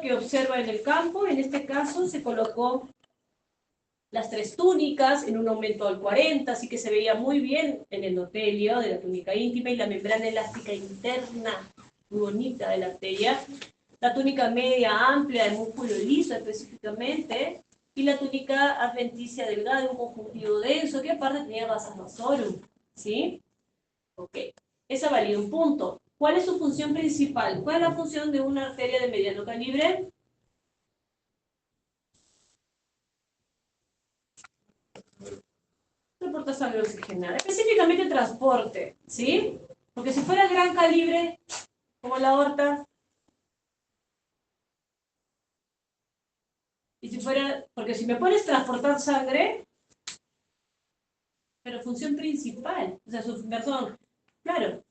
tejido que observa en el campo, en este caso se colocó las 3 túnicas en un aumento al 40, así que se veía muy bien el endotelio de la túnica íntima y la membrana elástica interna, muy bonita de la arteria. La túnica media amplia de músculo liso específicamente, y la túnica adventicia delgada de un conjuntivo denso, que aparte tenía vasas vasorum, ¿sí? Ok, esa valía un punto. ¿Cuál es su función principal? ¿Cuál es la función de una arteria de mediano calibre? Transporta sangre oxigenada, específicamente transporte, ¿sí? Porque si fuera gran calibre, como la aorta, y si fuera, porque si me pones transportar sangre, pero función principal, o sea, perdón, claro,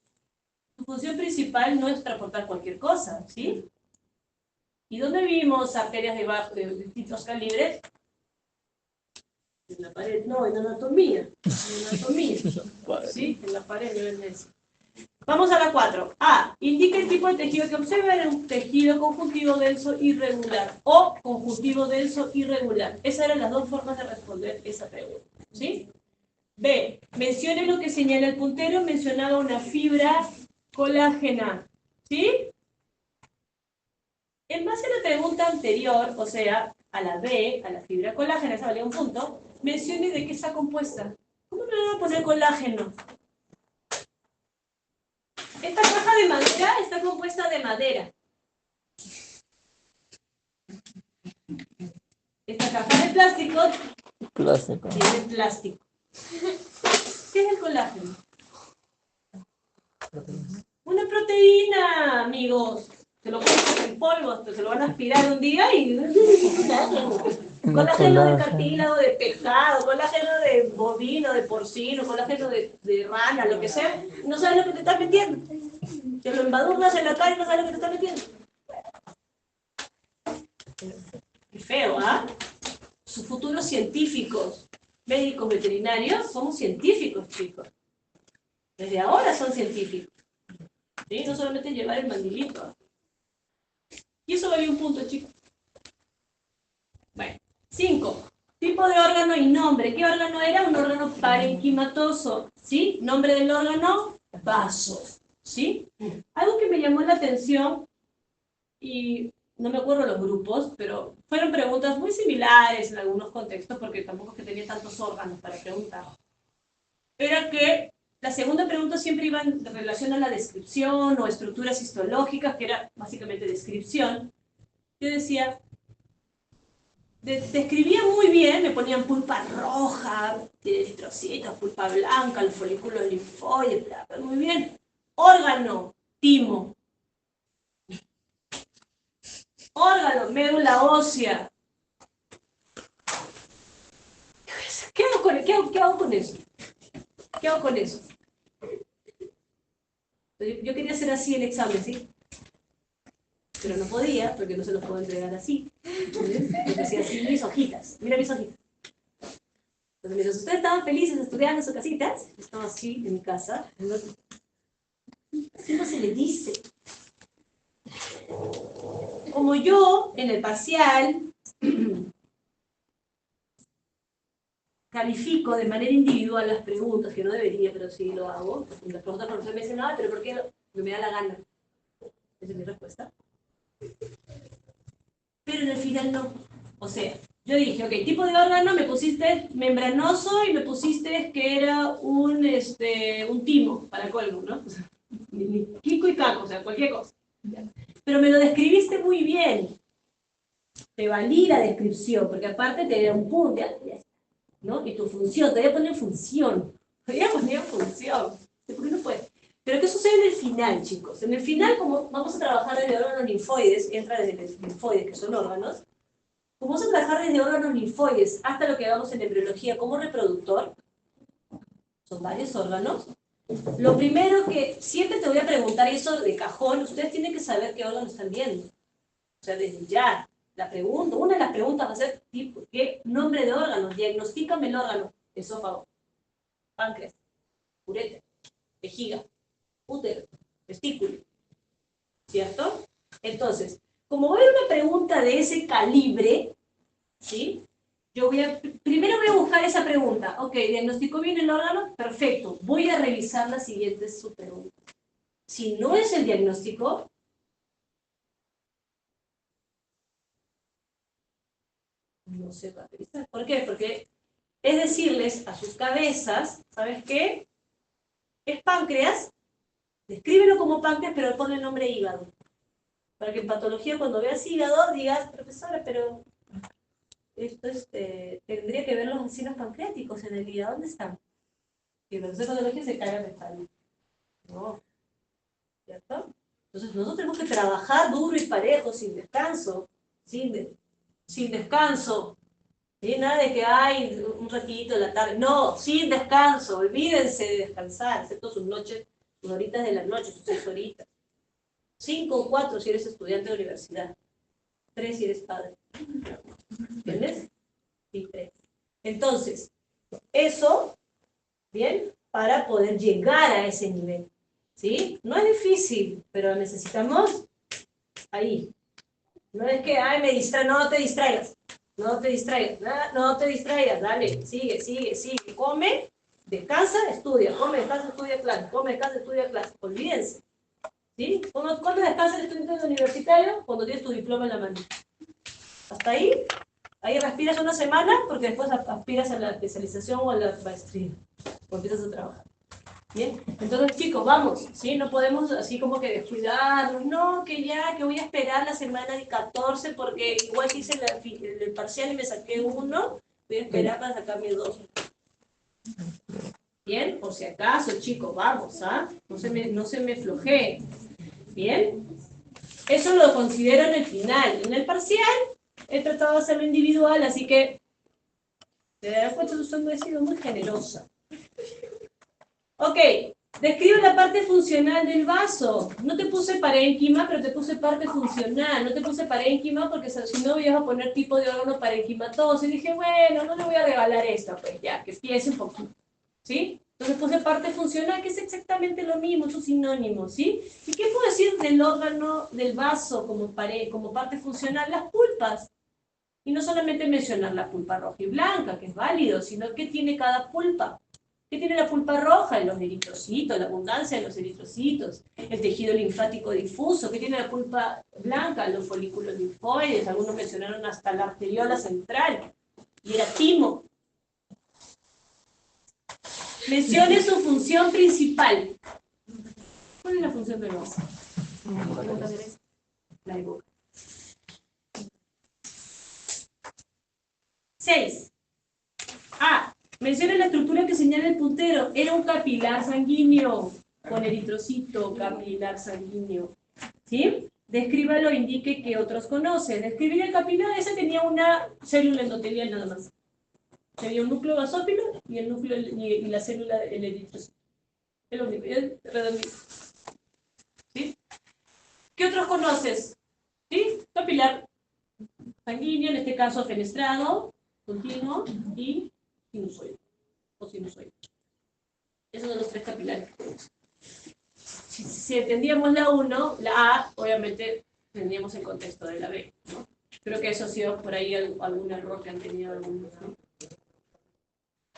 su función principal no es transportar cualquier cosa, ¿sí? ¿Y dónde vimos arterias de distintos calibres? En la pared, no, en anatomía. En anatomía. ¿Sí? En la pared de Vendencia. Vamos a la 4. A. Indica el tipo de tejido que observa en un tejido conjuntivo denso irregular o conjuntivo denso irregular. Esas eran las dos formas de responder esa pregunta. ¿Sí? B. Mencione lo que señala el puntero. Mencionaba una fibra colágena. ¿Sí? En base a la pregunta anterior, o sea, a la B, a la fibra colágena, esa valía un punto, mencione de qué está compuesta. ¿Cómo me voy a poner colágeno? Esta caja de madera está compuesta de madera. Esta caja de plástico tiene plástico. ¿Qué es el colágeno? Una proteína, amigos. Se lo ponen en polvo, se lo van a aspirar un día y... Colágeno de cartílago, de pescado, colágeno de bovino, de porcino, colágeno de rana, lo que sea. No sabes lo que te estás metiendo. Te lo embadurnas en la cara y no sabes lo que te estás metiendo. Qué feo, ¿ah? Sus futuros científicos, médicos veterinarios, somos científicos, chicos. Desde ahora son científicos. ¿Sí? No solamente llevar el mandilito. Y eso vale un punto, chicos. Bueno, 5. Tipo de órgano y nombre. ¿Qué órgano era? Un órgano parenquimatoso. ¿Sí? Nombre del órgano, vasos. ¿Sí? Algo que me llamó la atención, y no me acuerdo los grupos, pero fueron preguntas muy similares en algunos contextos, porque tampoco es que tenía tantos órganos para preguntar. Era que la segunda pregunta siempre iba en relación a la descripción o estructuras histológicas, que era básicamente descripción. Yo decía, describía muy bien, me ponían pulpa roja, tiene eritrocitos, pulpa blanca, los folículos linfoides, muy bien. Órgano, timo. Órgano, médula ósea. ¿Qué hago con eso? ¿Qué hago con eso? ¿Qué hago con eso? Yo quería hacer así el examen, ¿sí? Pero no podía, porque no se los puedo entregar así. Entonces hacía así mis hojitas. Mira mis hojitas. Entonces, mientras ustedes estaban felices estudiando en sus casitas, yo estaba así en mi casa. Así no se le dice. Como yo, en el parcial, califico de manera individual las preguntas, que no debería, pero sí lo hago. Las preguntas por me dicen, pero ¿por qué no? Me da la gana. Esa es mi respuesta. Pero en el final no. O sea, yo dije, ok, tipo de órgano, me pusiste membranoso y me pusiste que era un timo, para colmo, ¿no? O sea, ni Kiko y Caco, o sea, cualquier cosa. Pero me lo describiste muy bien. Te valí la descripción, porque aparte te da un punto, ¿no? Y tu función, te voy a poner función. Te voy a poner función. ¿Por qué no puedes? Pero ¿qué sucede en el final, chicos? En el final, como vamos a trabajar desde órganos linfoides, entra desde los linfoides, que son órganos, como vamos a trabajar desde órganos linfoides hasta lo que hagamos en embriología como reproductor, son varios órganos, lo primero que siempre te voy a preguntar, y eso de cajón, ustedes tienen que saber qué órgano están viendo. O sea, desde ya, la pregunta, una de las preguntas va a ser, tipo, ¿qué nombre de órgano? Diagnostícame el órgano. Esófago, páncreas, uretra, vejiga, útero, testículo. ¿Cierto? Entonces, como va a haber una pregunta de ese calibre, ¿sí? Primero voy a buscar esa pregunta. Ok, ¿diagnosticó bien el órgano? Perfecto. Voy a revisar las siguientes subpreguntas. Si no es el diagnóstico, no se va a revisar. ¿Por qué? Porque es decirles a sus cabezas, ¿sabes qué? Es páncreas, descríbelo como páncreas, pero ponle el nombre hígado. Para que en patología, cuando veas hígado, digas, profesora, pero esto tendría que ver los enzimas pancreáticos en el hígado, ¿dónde están? Y los de patología se cagan de espalda. No, ¿cierto? Entonces nosotros tenemos que trabajar duro y parejo, sin descanso, sin descanso. ¿Sí? Nada de que hay un ratito en la tarde. No, sin descanso. Olvídense de descansar, excepto sus noches, sus horitas de la noche, sus 6 horitas. 5 o 4 si eres estudiante de universidad. 3 si eres padre. ¿Entiendes? Sí, 3. Entonces, eso, ¿bien? Para poder llegar a ese nivel. ¿Sí? No es difícil, pero necesitamos ahí. No es que, ay, me distrae, no te distraigas. No te distraigas, no te distraigas, dale, sigue, come, descansa, estudia, come, descansa, estudia clase, come, descansa, estudia clase, olvídense, ¿sí? ¿Cuándo descansa el estudiante universitario? Cuando tienes tu diploma en la mano. Hasta ahí respiras una semana, porque después aspiras a la especialización o a la maestría, o empiezas a trabajar. Bien, entonces chicos, vamos, ¿sí? No podemos así como que descuidarnos, no, que voy a esperar la semana de 14 porque igual que hice el parcial y me saqué 1, voy a esperar para sacarme 2. Bien, por si acaso chicos, vamos, ¿ah? No se me flojee. Bien, eso lo considero en el final. En el parcial he tratado de hacerlo individual, así que te darás cuenta que yo he sido muy generosa. Ok, describe la parte funcional del vaso. No te puse parénquima, pero te puse parte funcional. No te puse parénquima porque si no ibas a poner tipo de órgano parenquimatoso. Y dije, bueno, no le voy a regalar esto, pues ya, que empiece un poquito. ¿Sí? Entonces puse parte funcional, que es exactamente lo mismo, es un sinónimo, ¿sí? ¿Y qué puedo decir del órgano, del vaso como parte funcional? Las pulpas. Y no solamente mencionar la pulpa roja y blanca, que es válido, sino que tiene cada pulpa. ¿Qué tiene la pulpa roja? Los eritrocitos, la abundancia de los eritrocitos, el tejido linfático difuso. ¿Qué tiene la pulpa blanca? Los folículos linfoides, algunos mencionaron hasta la arteriola central, y era timo. Mencione su función principal. ¿Cuál es la función del vaso? La evoca. 6. A. Menciona la estructura que señala el puntero. Era un capilar sanguíneo con eritrocito, capilar sanguíneo. ¿Sí? Descríbalo, indique que otros conocen. Describir el capilar, ese tenía una célula endotelial nada más. Tenía un núcleo basófilo y el núcleo y la célula del eritrocito. Es lo único, es redondito. ¿Sí? ¿Qué otros conoces? ¿Sí? Capilar sanguíneo, en este caso fenestrado, continuo y sinusoide. O sinusoide. Esos son los 3 capilares. Si entendíamos la 1, la A, obviamente entendíamos el contexto de la B, ¿no? Creo que eso ha sido por ahí algún error que han tenido algunos, ¿no?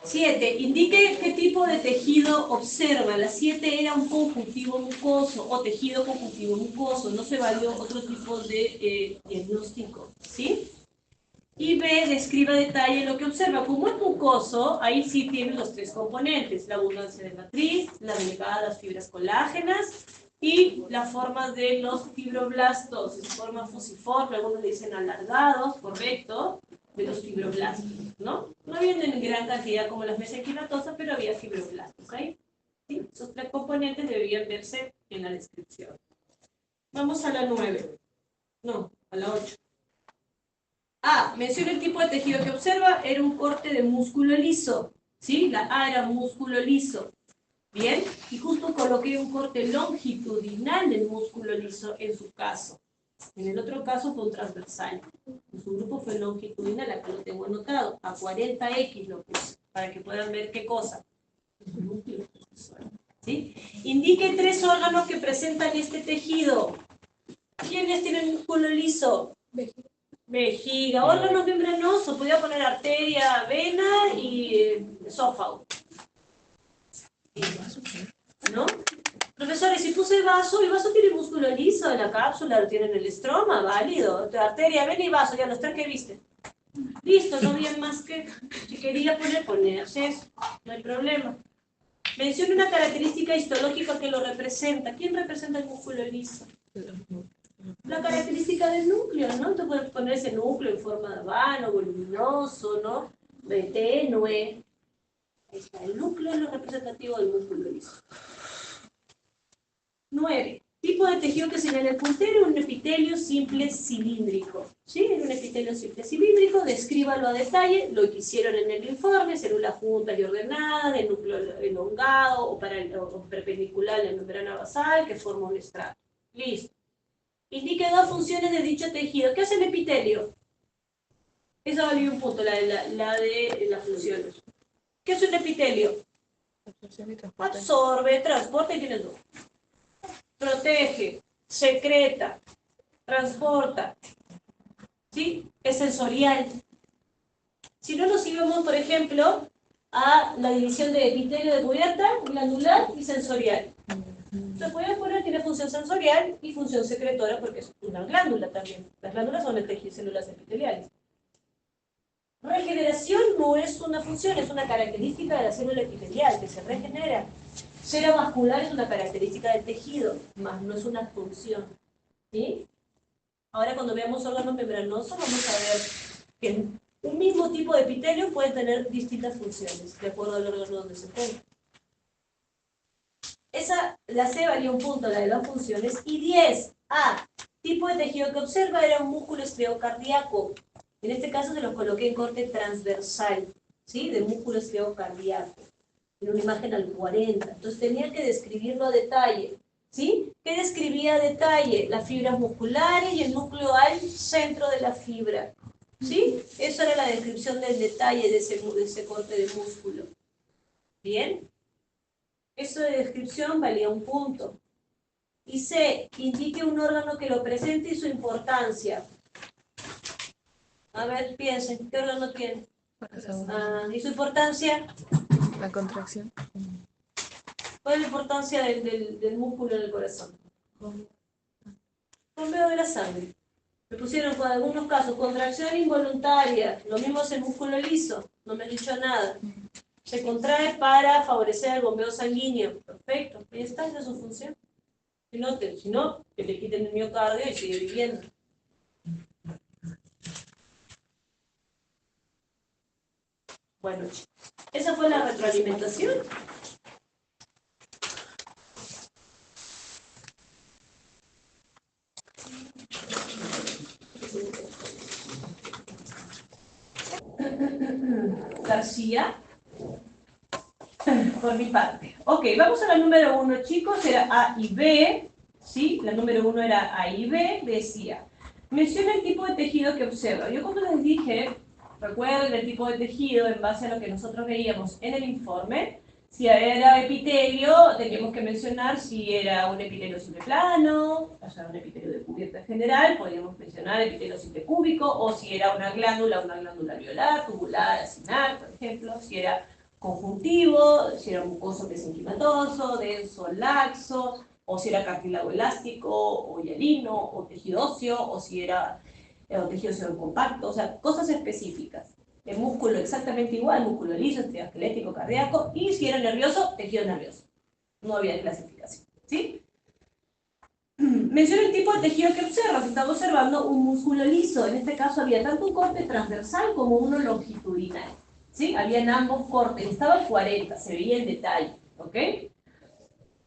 7. Indique qué tipo de tejido observa. La 7 era un conjuntivo mucoso o tejido conjuntivo mucoso. No se valió otro tipo de diagnóstico, ¿sí? Y B, describa detalle lo que observa. Como es mucoso, ahí sí tiene los 3 componentes, la abundancia de matriz, la delgada, las fibras colágenas y la forma de los fibroblastos, en forma fusiforme, algunos le dicen alargados, correcto, de los fibroblastos, ¿no? No vienen en gran cantidad como las mesenquimatosas, pero había fibroblastos ahí. ¿Sí? Esos 3 componentes deberían verse en la descripción. Vamos a la 9. No, a la 8. A, menciona el tipo de tejido que observa, era un corte de músculo liso, ¿sí? La A era músculo liso, ¿bien? Y justo coloqué un corte longitudinal del músculo liso en su caso. En el otro caso fue un transversal. En su grupo fue longitudinal, acá lo tengo anotado, a 40X lo puse, para que puedan ver qué cosa. ¿Sí? Indique 3 órganos que presentan este tejido. ¿Quiénes tienen músculo liso? Vejiga. Órganos membranosos, podía poner arteria, vena y esófago. ¿No? Profesores, si puse vaso, el vaso tiene músculo liso en la cápsula, lo tiene en el estroma, válido. Arteria, vena y vaso, ya los tres que viste. Listo, no había más que... Si quería ponerse eso, no hay problema. Menciona una característica histológica que lo representa. ¿Quién representa el músculo liso? La característica del núcleo, ¿no? Tú puedes poner ese núcleo en forma de vano, voluminoso, ¿no? De tenue. Ahí está, el núcleo es lo representativo del músculo liso. 9. Tipo de tejido que señala el puntero, un epitelio simple cilíndrico. ¿Sí? En un epitelio simple cilíndrico, descríbalo a detalle, lo que hicieron en el informe, células juntas y ordenadas, de núcleo elongado o perpendicular a la membrana basal que forma un estrato. Listo. Indique dos funciones de dicho tejido. ¿Qué hace el epitelio? Eso vale un punto, la de las funciones. ¿Qué es un epitelio? Absorbe, transporta y tiene dos. Protege, secreta, transporta. ¿Sí? Es sensorial. Si no nos íbamos, por ejemplo, a la división de epitelio de cubierta, glandular y sensorial. Entonces podemos poner tiene función sensorial y función secretora porque es una glándula también. Las glándulas son células epiteliales. Regeneración no es una función, es una característica de la célula epitelial que se regenera. Cera vascular es una característica del tejido, más no es una función. ¿Sí? Ahora cuando veamos órganos membranosos vamos a ver que un mismo tipo de epitelio puede tener distintas funciones, de acuerdo al órgano donde se encuentra. La C valía un punto, la de las funciones. Y 10. A. Tipo de tejido que observa era un músculo estriocardíaco. En este caso se los coloqué en corte transversal, ¿sí? De músculo estriocardíaco. En una imagen al 40. Entonces tenía que describirlo a detalle. ¿Sí? ¿Qué describía a detalle? Las fibras musculares y el núcleo al centro de la fibra. ¿Sí? Eso era la descripción del detalle de ese corte de músculo. ¿Bien? Eso de descripción valía un punto. Y C, indique un órgano que lo presente y su importancia. A ver, piensen, ¿qué órgano tiene? ¿Y su importancia? La contracción. ¿Cuál es la importancia del músculo en el corazón? Bombeo de la sangre. Me pusieron con algunos casos contracción involuntaria, lo mismo es el músculo liso, no me han dicho nada. Se contrae para favorecer el bombeo sanguíneo. Perfecto, ahí está, esa es su función. Si no, que le quiten el miocardio y sigue viviendo. Bueno, esa fue la retroalimentación. García. Por mi parte. Ok, vamos a la número 1, chicos. Era A y B. ¿Sí? La número 1 era A y B. Decía, menciona el tipo de tejido que observa. Yo cuando les dije, recuerden el tipo de tejido en base a lo que nosotros veíamos en el informe. Si era epitelio, teníamos que mencionar si era un epitelio simple plano, o sea, un epitelio de cubierta general, podríamos mencionar epitelio simple cúbico, o si era una glándula alveolar, tubular, acinar, por ejemplo, si era conjuntivo, si era mucoso mesenquimatoso, denso, laxo, o si era cartílago elástico, o hialino, o tejido óseo, o si era tejido óseo compacto, o sea, cosas específicas. El músculo exactamente igual, músculo liso, esquelético, cardíaco, y si era nervioso, tejido nervioso. No había clasificación, ¿sí? Menciona el tipo de tejido que observa. Se estaba observando un músculo liso. En este caso había tanto un corte transversal como uno longitudinal. ¿Sí? Habían ambos cortes. Estaba 40, se veía en detalle. ¿Ok?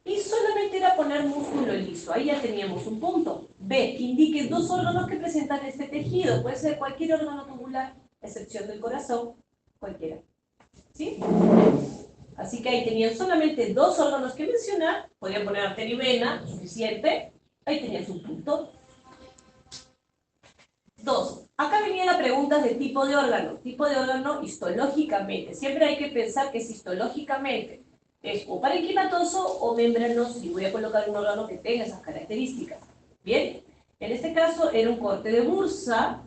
Y solamente era poner músculo liso. Ahí ya teníamos un punto. B. Indique dos órganos que presentan este tejido. Puede ser cualquier órgano tubular, a excepción del corazón, cualquiera. ¿Sí? Así que ahí tenían solamente dos órganos que mencionar. Podían poner arteria y vena, suficiente. Ahí tenían su punto. 2. Acá venían las preguntas de tipo de órgano. Tipo de órgano histológicamente. Siempre hay que pensar que es histológicamente. Es o parenquimatoso o membranoso. Y voy a colocar un órgano que tenga esas características. ¿Bien? En este caso era un corte de bursa,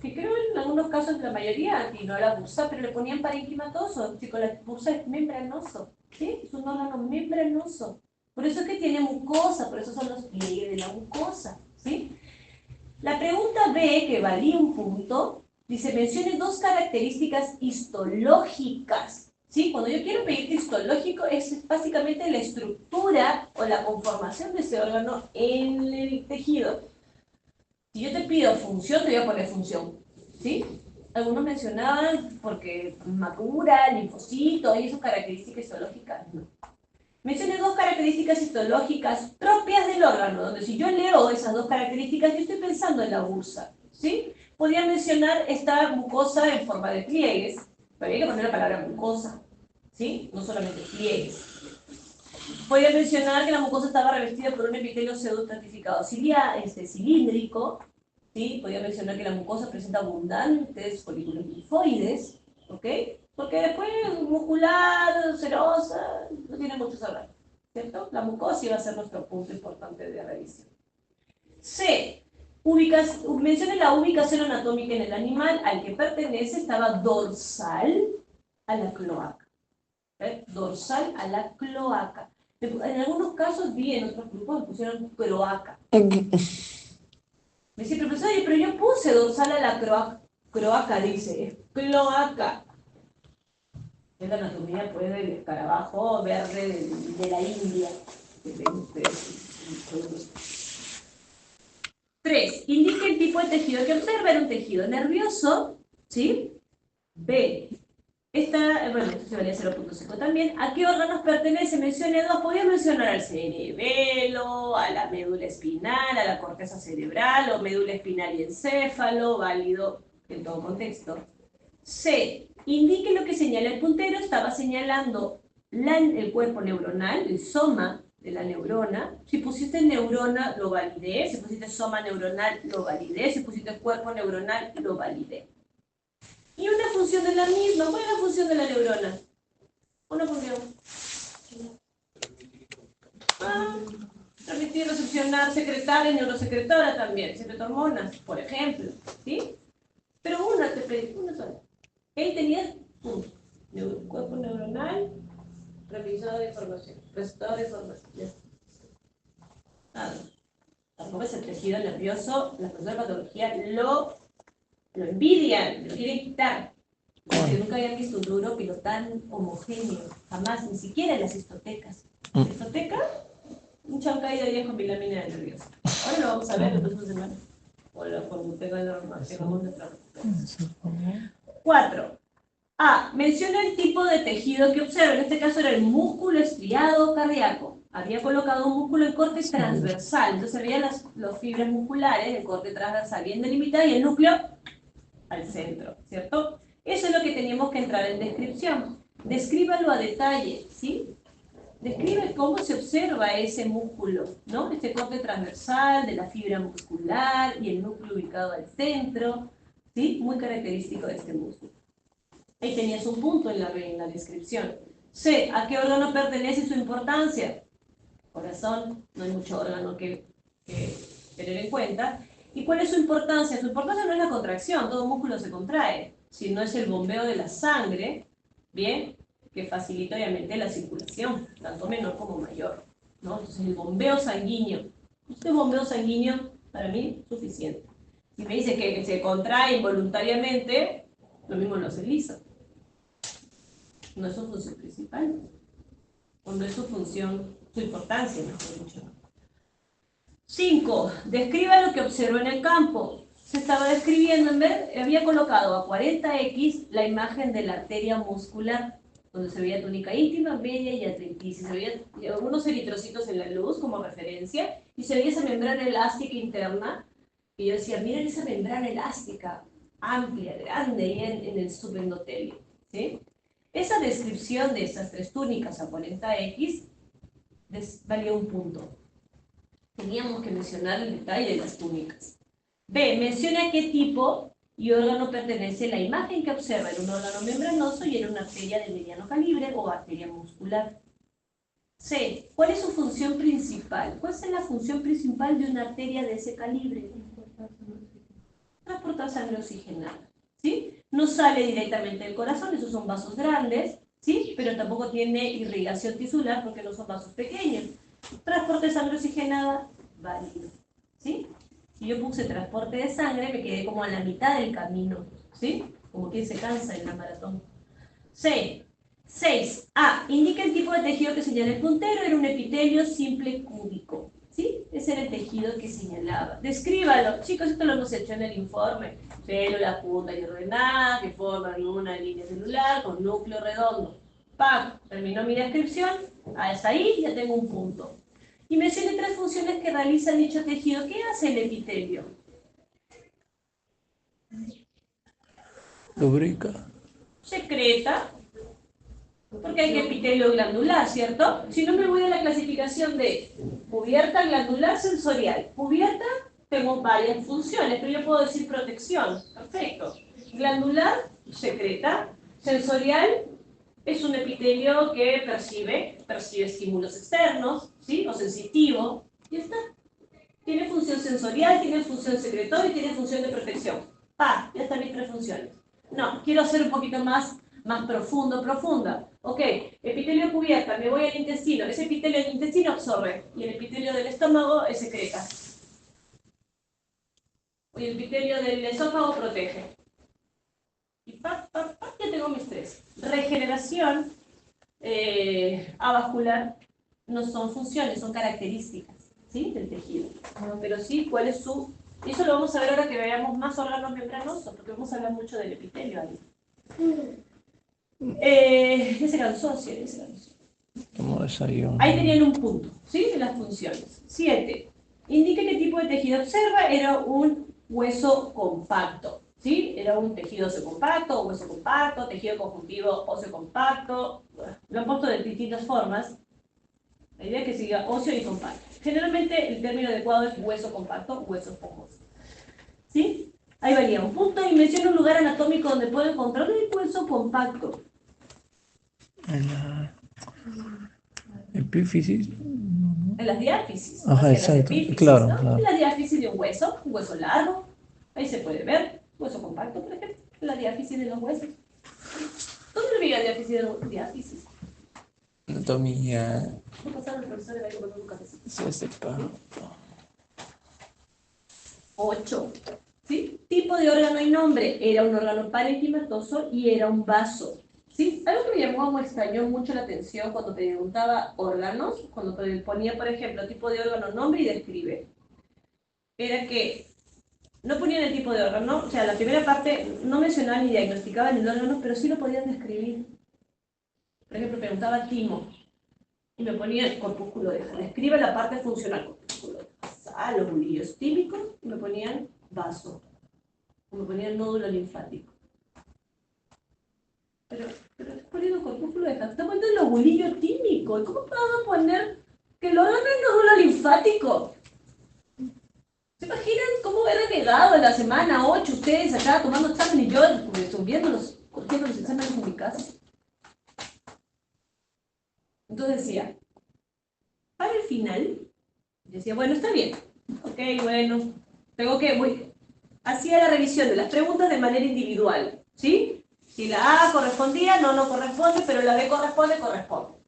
que creo en algunos casos la mayoría no la bursa, pero le ponían parenquimatoso. Chicos, la bursa es membranoso, ¿sí? Es un órgano membranoso. Por eso es que tiene mucosa, por eso son los pliegues de la mucosa, ¿sí? La pregunta B, que valía un punto, dice, mencione dos características histológicas. ¿Sí? Cuando yo quiero pedirte histológico, es básicamente la estructura o la conformación de ese órgano en el tejido. Si yo te pido función, te voy a poner función. ¿Sí? Algunos mencionaban porque macula, linfocito y esas características histológicas, no. Mencioné dos características histológicas propias del órgano, donde si yo leo esas dos características, yo estoy pensando en la bursa, ¿sí? Podría mencionar esta mucosa en forma de pliegues, pero hay que poner la palabra mucosa, ¿sí? No solamente pliegues. Podría mencionar que la mucosa estaba revestida por un epitelio pseudoestratificado cilíndrico, ¿sí? Podría mencionar que la mucosa presenta abundantes folículos linfoides, ¿ok? Porque después muscular, serosa, no tiene mucho que hablar, ¿cierto? La mucosa iba a ser nuestro punto importante de revisión. C. Mencione la ubicación anatómica en el animal al que pertenece, estaba dorsal a la cloaca. Dorsal a la cloaca. En algunos casos vi, en otros grupos pusieron cloaca. Me dice, profesor, pero yo puse dorsal a la cloaca. Cloaca dice, es cloaca. Es la anatomía pues, del escarabajo verde de la India. 3. Indique el tipo de tejido que observa. Era un tejido nervioso, ¿sí? B. Bueno, esto se valía 0.5 también. ¿A qué órganos pertenece? Mencione dos. Podía mencionar al cerebelo, a la médula espinal, a la corteza cerebral, o médula espinal y encéfalo, válido en todo contexto. C. Indique lo que señala el puntero. Estaba señalando el cuerpo neuronal, el soma de la neurona. Si pusiste neurona, lo validé. Si pusiste soma neuronal, lo validé. Si pusiste cuerpo neuronal, lo validé. Y una función de la misma. ¿Cuál es la función de la neurona? Una función. Transmitir, recepcionar, secretar, es neurosecretora también. Secreta hormonas, por ejemplo. ¿Sí? Pero una sola. Él tenía un cuerpo neuronal, revisor de información, receptor de información. Nada. Tampoco es el tejido nervioso, la profesora de patología lo envidian, lo quieren quitar. Porque nunca habían visto un neurópilo tan homogéneo, jamás, ni siquiera en las histotecas. La histoteca, un chancay de viejo bilamina nerviosa. Ahora lo vamos a ver en 2 semanas. O cuando tengamos nuestra. 4. A. Menciona el tipo de tejido que observa. En este caso era el músculo estriado cardíaco. Había colocado un músculo en corte transversal. Entonces se veían las fibras musculares del corte transversal bien delimitadas y el núcleo al centro, ¿cierto? Eso es lo que teníamos que entrar en descripción. Descríbalo a detalle, ¿sí? Describe cómo se observa ese músculo, ¿no? Este corte transversal de la fibra muscular y el núcleo ubicado al centro, ¿sí? Muy característico de este músculo. Ahí tenías un punto en la descripción. C. ¿A qué órgano pertenece su importancia? Corazón, no hay mucho órgano que tener en cuenta. ¿Y cuál es su importancia? Su importancia no es la contracción, todo músculo se contrae, sino es el bombeo de la sangre, ¿bien? Que facilita obviamente la circulación, tanto menor como mayor, ¿no? Entonces el bombeo sanguíneo. Este bombeo sanguíneo, para mí, es suficiente. Si me dice que se contrae involuntariamente, lo mismo lo hace liso. No es su función principal, o no es su función, su importancia, mejor dicho. 5. Describa lo que observó en el campo. Se estaba describiendo, había colocado a 40x la imagen de la arteria muscular, donde se veía túnica íntima, media y atriticis. Se veían algunos eritrocitos en la luz como referencia, y se veía esa membrana elástica interna. Y yo decía, miren esa membrana elástica, amplia, grande, ahí en el subendotelio, ¿sí? Esa descripción de esas 3 túnicas a 40x valía un punto. Teníamos que mencionar el detalle de las túnicas. B. Menciona a qué tipo y órgano pertenece la imagen que observa en un órgano membranoso y en una arteria de mediano calibre o arteria muscular. C. ¿Cuál es su función principal? ¿Cuál es la función principal de una arteria de ese calibre? Transportar sangre oxigenada, ¿sí? No sale directamente del corazón, esos son vasos grandes, ¿sí? Pero tampoco tiene irrigación tisular porque no son vasos pequeños. Transporte de sangre oxigenada, válido, ¿sí? Si yo puse transporte de sangre, me quedé como a la mitad del camino, ¿sí? Como quien se cansa en la maratón. C. 6. A. Indica el tipo de tejido que señala el puntero. Era un epitelio simple cúbico. ¿Sí? Ese era el tejido que señalaba. Descríbalo. Chicos, esto lo hemos hecho en el informe. Células juntas y ordenadas que forman una línea celular con núcleo redondo. ¡Pam! Terminó mi descripción. Hasta ahí ya tengo un punto. Y mencioné 3 funciones que realiza dicho tejido. ¿Qué hace el epitelio? Lubrica. Secreta. Porque hay epitelio glandular, ¿cierto? Si no me voy a la clasificación de cubierta glandular sensorial. Cubierta, tengo varias funciones, pero yo puedo decir protección. Perfecto. Glandular, secreta. Sensorial, es un epitelio que percibe estímulos externos, ¿sí? O sensitivo. Y está. Tiene función sensorial, tiene función secretoria y tiene función de protección. ¡Pa! Ya están mis 3 funciones. No, quiero hacer un poquito más profunda. Ok, epitelio cubierta, me voy al intestino. Ese epitelio del intestino absorbe y el epitelio del estómago es secreta. Y el epitelio del esófago protege. Y ya tengo mis 3. Regeneración avascular no son funciones, son características, ¿sí? Del tejido. Pero sí, ¿cuál es su...? Y eso lo vamos a ver ahora que veamos más órganos membranosos, porque vamos a hablar mucho del epitelio ahí. Ya se cansó, sí, ya se cansó. Tomo desayuno. Ahí tenían un punto, ¿sí? De las funciones. 7. Indica qué tipo de tejido observa. Era un hueso compacto, ¿sí? Era un tejido óseo compacto, hueso compacto, tejido conjuntivo óseo compacto. Lo han puesto de distintas formas. La idea es que siga óseo y compacto. Generalmente el término adecuado es hueso compacto, hueso esponjoso. ¿Sí? Ahí varía un punto y menciona un lugar anatómico donde puedo encontrar el hueso compacto. En la epífisis. En las diáfisis, Ajá, hacia las exacto. epífisis, Claro, ¿no? claro. En la diáfisis de un hueso largo, ahí se puede ver, hueso compacto, por ejemplo, en la diáfisis de los huesos. ¿Dónde lo vi la diáfisis de los diáfisis? Anatomía. ¿No pasaron el profesor de ahí con un cafecito? Sí, este pajo. 8. ¿Sí? Tipo de órgano y nombre. Era un órgano parenquimatoso y era un vaso. ¿Sí? Algo que me llamó, me extrañó mucho la atención cuando preguntaba órganos, cuando ponía, por ejemplo, tipo de órgano, nombre y describe, era que no ponían el tipo de órgano, o sea, la primera parte no mencionaban ni diagnosticaban el órgano, pero sí lo podían describir. Por ejemplo, preguntaba timo y me ponía el corpúsculo de Hall. Describe la parte funcional, corpúsculo de Hall, los bulillos típicos, y me ponían vaso, o me ponían nódulo linfático. Pero estoy poniendo corpúsculo de Hall, está poniendo los bulillos típicos. ¿Y cómo puedo poner que el órgano es nódulo linfático? ¿Se imaginan cómo era llegado en la semana 8 ustedes acá tomando exámenes y yo resolviendo cogiendo los exámenes en mi casa? Entonces decía, para el final, decía, bueno, está bien, ok, bueno, hacía la revisión de las preguntas de manera individual, ¿sí? Si la A correspondía, no corresponde, pero la B corresponde,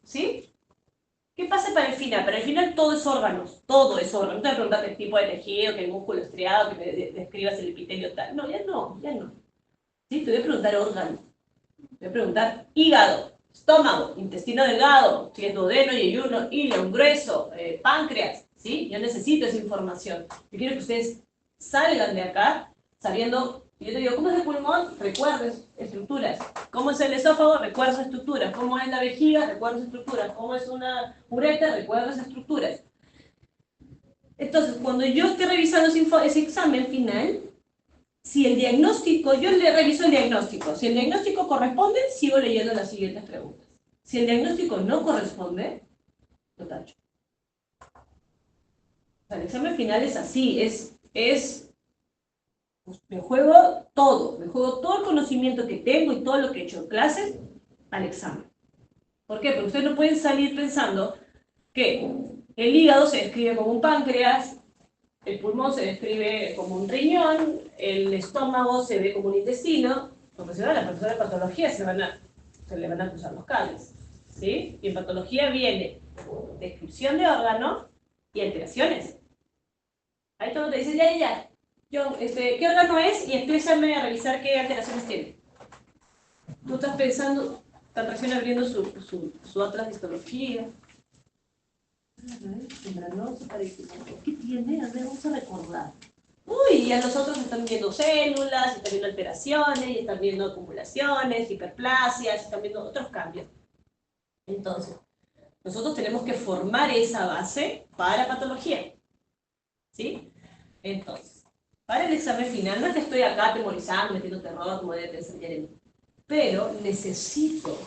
¿sí? ¿Qué pasa para el final? Para el final todo es órganos, todo es órganos. No te voy a preguntar qué tipo de tejido, que el músculo estriado, que me describas el epitelio tal. No, ya no. ¿Sí? Te voy a preguntar órgano. Te voy a preguntar hígado, estómago, intestino delgado, si es duodeno, yeyuno, ilio, grueso, páncreas. ¿Sí? Yo necesito esa información. Yo quiero que ustedes salgan de acá sabiendo. Y yo te digo, ¿cómo es el pulmón? Recuerdes estructuras. ¿Cómo es el esófago? Recuerdes estructuras. ¿Cómo es la vejiga? Recuerdes estructuras. ¿Cómo es una uretra? Recuerdes estructuras. Entonces, cuando yo esté revisando ese examen final, si el diagnóstico, yo le reviso el diagnóstico. Si el diagnóstico corresponde, sigo leyendo las siguientes preguntas. Si el diagnóstico no corresponde, lo tacho. O sea, el examen final es así, pues, me juego todo el conocimiento que tengo y todo lo que he hecho en clases al examen. ¿Por qué? Porque ustedes no pueden salir pensando que el hígado se describe como un páncreas, el pulmón se describe como un riñón, el estómago se ve como un intestino. Porque si no, a la profesora de patología se le van a cruzar los cables, ¿sí? Y en patología viene descripción de órgano y alteraciones. Ahí todo te dice, ya. Yo, ¿qué órgano es? Y empiézame a revisar qué alteraciones tiene. Tú estás pensando, están recién abriendo su atlas de histología. ¿Qué tiene? A ver, vamos a recordar. Uy, y a los otros están viendo células, están viendo alteraciones, y están viendo acumulaciones, hiperplasias, están viendo otros cambios. Entonces, nosotros tenemos que formar esa base para patología. ¿Sí? Entonces, para el examen final, no es que estoy acá atemorizando, metiendo terror, como debe pensar Jeremy, pero necesito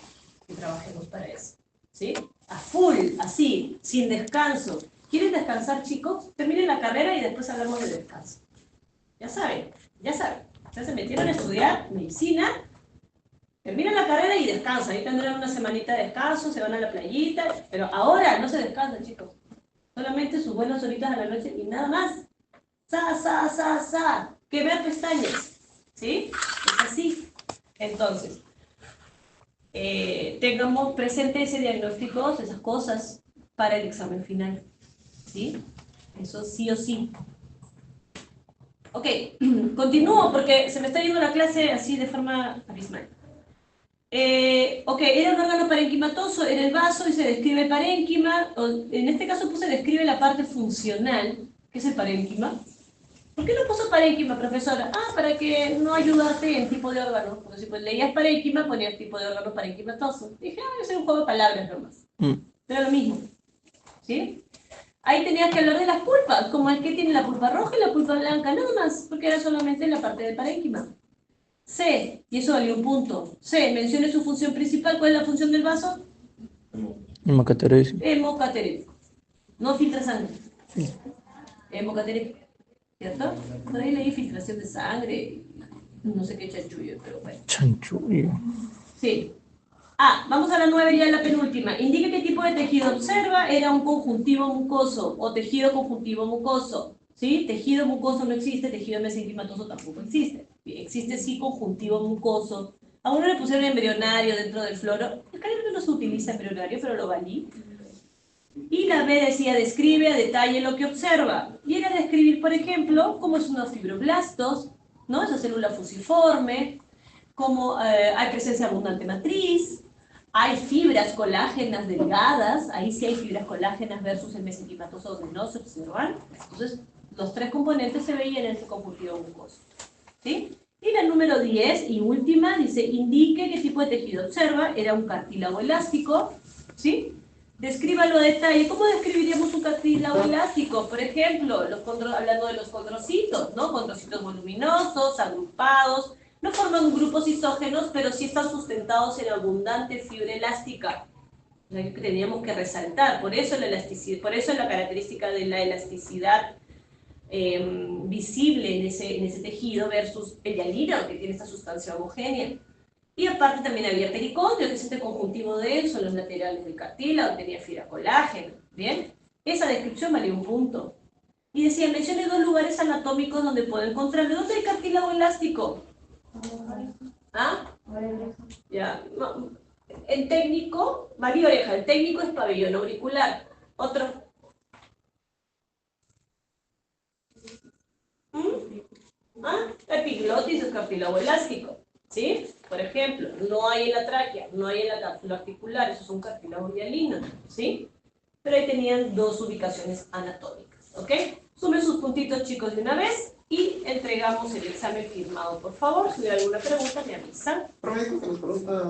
que trabajemos para eso. ¿Sí? A full, así, sin descanso. ¿Quieren descansar, chicos? Terminen la carrera y después hablamos de descanso. Ya saben. Ya se metieron a estudiar medicina, terminan la carrera y descansan. Ahí tendrán una semanita de descanso, se van a la playita, pero ahora no se descansan, chicos. Solamente sus buenas horitas a la noche y nada más. Que vean pestañas. ¿Sí? Es así. Entonces, tengamos presente ese diagnóstico, esas cosas, para el examen final. ¿Sí? Eso sí o sí. Ok, continúo porque se me está yendo la clase así de forma abismal. Ok, era un órgano parenquimatoso, era el vaso y se describe el parénquima. En este caso describe la parte funcional, que es el parénquima. ¿Por qué no puso parénquima, profesora? Para que no ayudarte en tipo de órgano. Porque si pues leías parénquima, ponías tipo de órgano parenquimatoso. Dije, es un juego de palabras nomás. Pero lo mismo. ¿Sí? Ahí tenías que hablar de las pulpas, como el que tiene la pulpa roja y la pulpa blanca, nada más, porque era solamente la parte del parénquima. C, y eso valió un punto. C, mencione su función principal. ¿Cuál es la función del vaso? Hemocateresis. Hemocaterético. No filtra sangre. Hemocaterético. ¿Cierto? Por ahí leí filtración de sangre, no sé qué chanchullo, pero bueno. Chanchullo. Sí. Vamos a la 9, ya la penúltima. Indique qué tipo de tejido observa. Era un conjuntivo mucoso o tejido conjuntivo mucoso. ¿Sí? Tejido mucoso no existe, tejido mesenquimatoso tampoco existe. Existe sí conjuntivo mucoso. A uno le pusieron embrionario dentro del floro. Acá no se utiliza embrionario, pero lo valí. Y la B decía, describe a detalle lo que observa. Y era describir, por ejemplo, cómo es unos fibroblastos, ¿no? Esa célula fusiforme, cómo hay presencia abundante matriz, hay fibras colágenas delgadas, ahí sí hay fibras colágenas versus el mesenquimatoso donde no se observan. Entonces, los tres componentes se veían en ese conjuntivo mucoso. ¿Sí? Y la número 10 y última dice, indique qué tipo de tejido observa. Era un cartílago elástico, ¿sí? Descríbalo a detalle. ¿Cómo describiríamos un cartílago elástico? Por ejemplo, hablando de los condrocitos, ¿no? Condrocitos voluminosos, agrupados, no forman grupos isógenos, pero sí están sustentados en abundante fibra elástica. O sea, que teníamos que resaltar. Por eso la elasticidad, por eso la característica de la elasticidad visible en ese tejido versus el hialino, que tiene esta sustancia homogénea. Y aparte también había pericondrio, que es este conjuntivo denso en los laterales del cartílago, tenía fibra colágeno. ¿Bien? Esa descripción valía un punto. Y decía, mencione 2 lugares anatómicos donde puedo encontrarlo. ¿Dónde hay cartílago elástico? Ya. No. El técnico, María Oreja, el técnico es pabellón auricular. Otro. Epiglotis es cartílago elástico. ¿Sí? Por ejemplo, no hay en la tráquea, no hay en la cápsula articular, eso es un cartílago hialino, ¿sí? Pero ahí tenían 2 ubicaciones anatómicas, ¿ok? Sumen sus puntitos, chicos, de una vez y entregamos el examen firmado, por favor. Si hubiera alguna pregunta, me avisan. Profe, con las preguntas